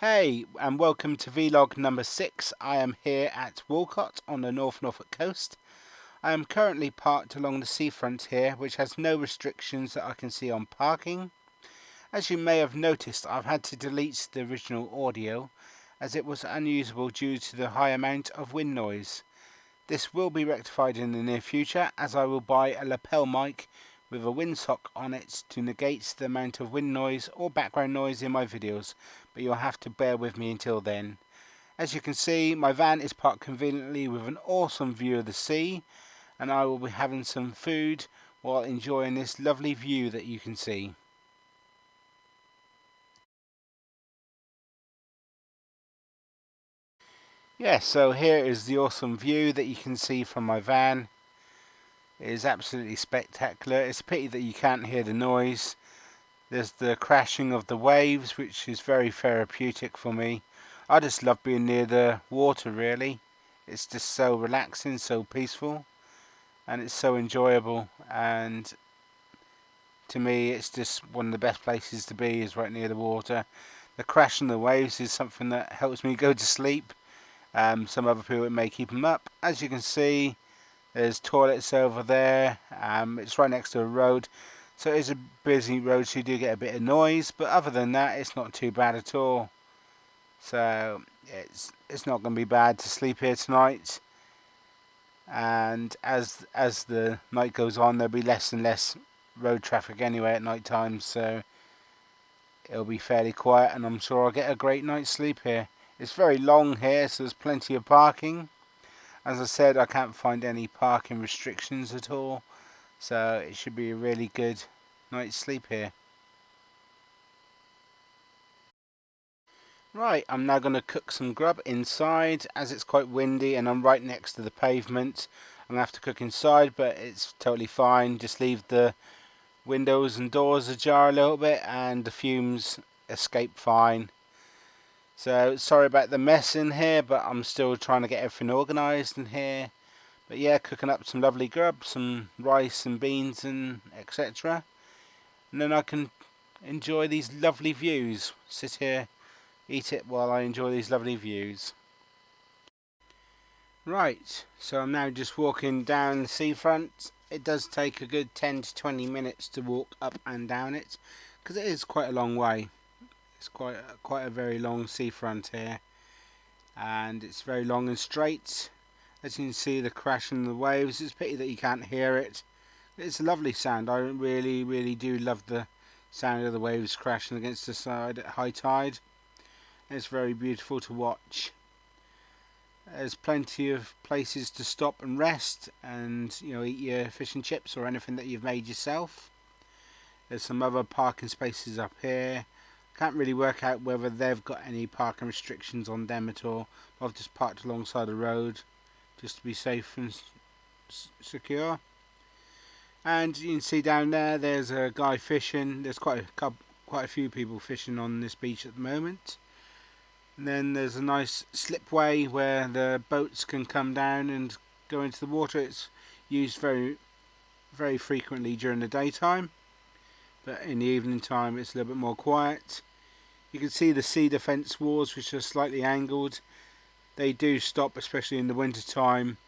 Hey, and welcome to vlog number 6. I am here at Walcott on the Norfolk coast. I am currently parked along the seafront here, which has no restrictions that I can see on parking. As you may have noticed, I've had to delete the original audio as it was unusable due to the high amount of wind noise. This will be rectified in the near future as I will buy a lapel mic with a windsock on it to negate the amount of wind noise or background noise in my videos, but you'll have to bear with me until then. As you can see, my van is parked conveniently with an awesome view of the sea, and I will be having some food while enjoying this lovely view that you can see. So here is the awesome view that you can see from my van. It is absolutely spectacular. It's a pity that you can't hear the noise. There's the crashing of the waves, which is very therapeutic for me. I just love being near the water, really. It's just so relaxing, so peaceful, and it's so enjoyable. And to me, it's just one of the best places to be, is right near the water. The crashing of the waves is something that helps me go to sleep. Some other people may keep them up. As you can see, there's toilets over there. It's right next to a road. So it is a busy road, so you do get a bit of noise, but other than that, it's not too bad at all. So it's not going to be bad to sleep here tonight. And as the night goes on, there'll be less and less road traffic anyway at night time, so it'll be fairly quiet, and I'm sure I'll get a great night's sleep here. It's very long here, so there's plenty of parking. As I said, I can't find any parking restrictions at all, so it should be a really good night's sleep here. Right, I'm now going to cook some grub inside, as it's quite windy and I'm right next to the pavement. I'm going to have to cook inside, but it's totally fine. Just leave the windows and doors ajar a little bit and the fumes escape fine. So sorry about the mess in here, but I'm still trying to get everything organised in here. But yeah, cooking up some lovely grub, some rice and beans and etc. And then I can enjoy these lovely views. Sit here, eat it while I enjoy these lovely views. Right, so I'm now just walking down the seafront. It does take a good 10 to 20 minutes to walk up and down it, because it is quite a long way. It's quite a very long seafront here, and it's very long and straight. As you can see, the crashing of the waves. It's a pity that you can't hear it. It's a lovely sound. I really do love the sound of the waves crashing against the side at high tide. It's very beautiful to watch. There's plenty of places to stop and rest, and eat your fish and chips or anything that you've made yourself. There's some other parking spaces up here. Can't really work out whether they've got any parking restrictions on them at all. I've just parked alongside the road just to be safe and secure. And you can see down there, there's a guy fishing. There's quite a few people fishing on this beach at the moment. And then there's a nice slipway where the boats can come down and go into the water. It's used very frequently during the daytime, but in the evening time it's a little bit more quiet. You can see the sea defence walls, which are slightly angled. They do stop, especially in the winter time,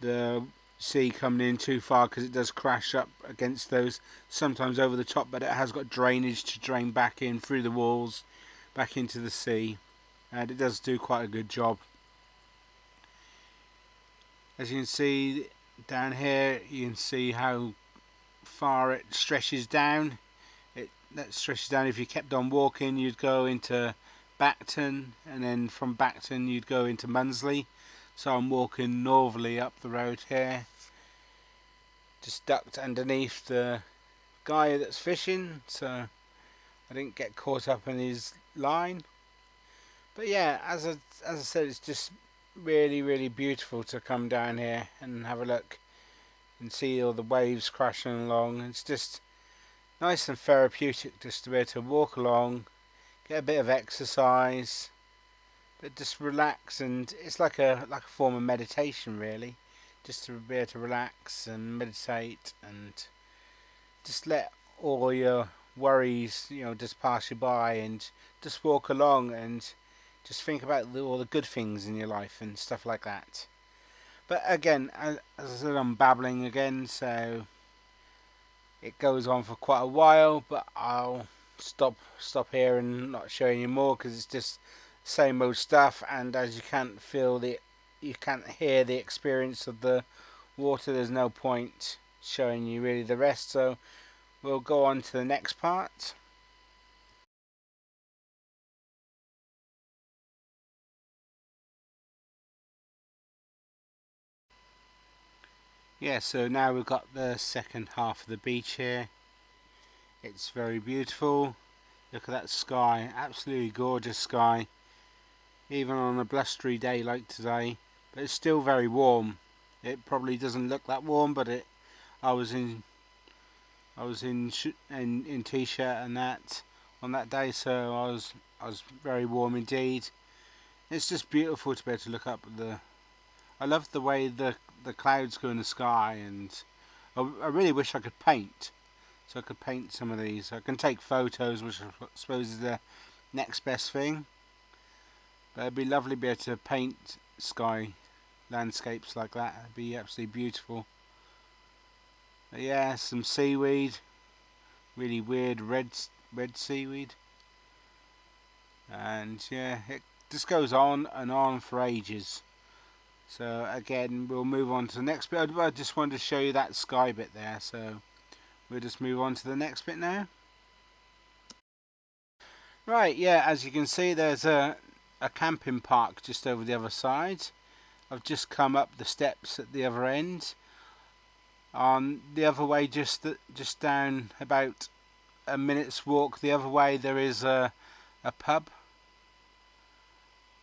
the sea coming in too far, because it does crash up against those, sometimes over the top, but it has got drainage to drain back in through the walls back into the sea, and it does do quite a good job. As you can see down here, you can see how far it stretches down. That stretches down. If you kept on walking, you'd go into Bacton, and then from Bacton you'd go into Munsley. So I'm walking northerly up the road here, just ducked underneath the guy that's fishing, so I didn't get caught up in his line. But yeah, as I said, it's just really beautiful to come down here and have a look and see all the waves crashing along. It's just nice and therapeutic just to be able to walk along, get a bit of exercise, but just relax. And it's like a form of meditation, really, just to be able to relax and meditate and just let all your worries, just pass you by, and just walk along and just think about all the good things in your life and stuff like that. But again, as I said, I'm babbling again, so it goes on for quite a while. But I'll stop here and not show you more, because it's just same old stuff. And as you can't hear the experience of the water, there's no point showing you really the rest. So we'll go on to the next part. Yeah, so now we've got the second half of the beach here. It's very beautiful. Look at that sky, absolutely gorgeous sky, even on a blustery day like today. But it's still very warm. It probably doesn't look that warm, but I was in in t-shirt and that on that day, so I was very warm indeed. It's just beautiful to be able to look up at the. I love the way the clouds go in the sky, and I really wish I could paint. So I could paint some of these. I can take photos, which I suppose is the next best thing. But it'd be lovely to be able to paint sky landscapes like that. It'd be absolutely beautiful. But yeah, some seaweed, really weird red seaweed, and yeah, it just goes on and on for ages. So again, we'll move on to the next bit. I just wanted to show you that sky bit there. So we'll just move on to the next bit now. Right, yeah, as you can see, there's a camping park just over the other side. I've just come up the steps at the other end. On the other way, just down about a minute's walk the other way, there is a pub.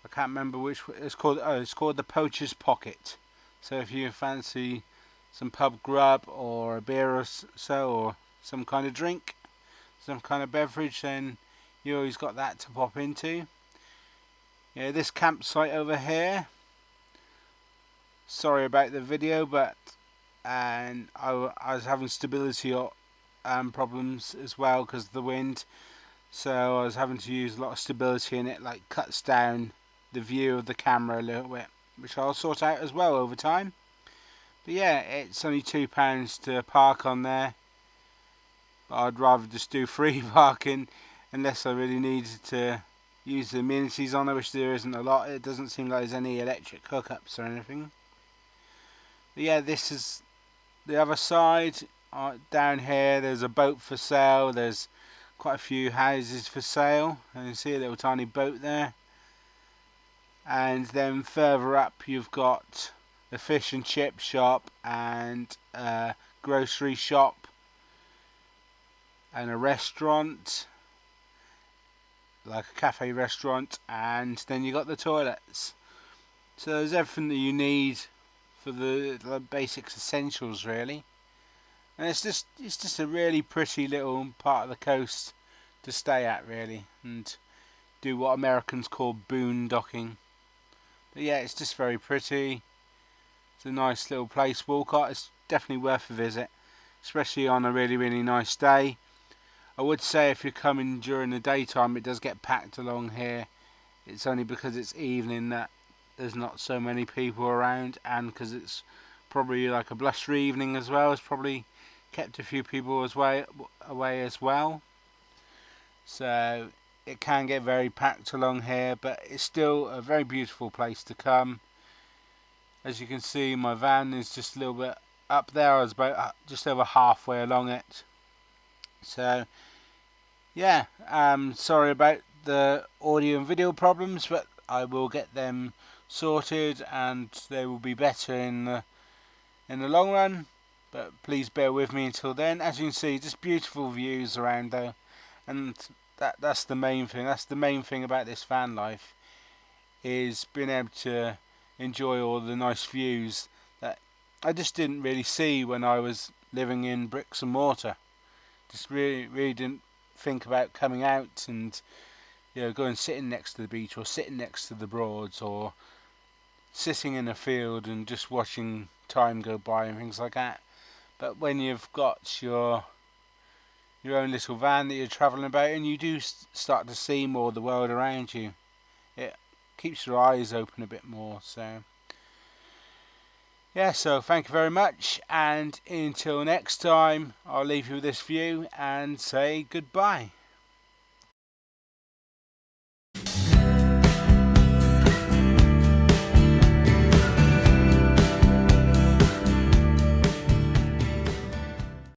I can't remember which it's called. Oh, it's called the Poacher's Pocket. So if you fancy some pub grub or a beer or so, or some kind of drink, some kind of beverage, then you always got that to pop into. Yeah, this campsite over here. Sorry about the video, but I was having stability problems as well because of the wind. So I was having to use a lot of stability, and it like cuts down the view of the camera a little bit, which I'll sort out as well over time. But yeah, it's only £2 to park on there. But I'd rather just do free parking unless I really needed to use the amenities on there, which there isn't a lot. It doesn't seem like there's any electric hookups or anything. But yeah, this is the other side. Down here there's a boat for sale. There's quite a few houses for sale, and you see a little tiny boat there. And then further up you've got the fish and chip shop and a grocery shop and a restaurant, like a cafe restaurant, and then you got the toilets. So there's everything that you need for the basic essentials really. And it's just a really pretty little part of the coast to stay at really, and do what Americans call boondocking. But yeah, it's just very pretty. It's a nice little place, Walcott. It's definitely worth a visit, especially on a really, really nice day. I would say if you're coming during the daytime, it does get packed along here. It's only because it's evening that there's not so many people around, and because it's probably like a blustery evening as well. It's probably kept a few people away as well. So it can get very packed along here, but it's still a very beautiful place to come. As you can see, my van is just a little bit up there. I was about just over halfway along it. So yeah, sorry about the audio and video problems, but I will get them sorted and they will be better in the long run. But please bear with me until then. As you can see, just beautiful views around though, and that's the main thing. That's the main thing about this van life, is being able to enjoy all the nice views that I just didn't really see when I was living in bricks and mortar. Just really didn't think about coming out and going sitting next to the beach or sitting next to the Broads or sitting in a field and just watching time go by and things like that. But when you've got your your own little van that you're travelling about, and you do start to see more of the world around you. It keeps your eyes open a bit more. So yeah, so thank you very much, and until next time, I'll leave you with this view and say goodbye.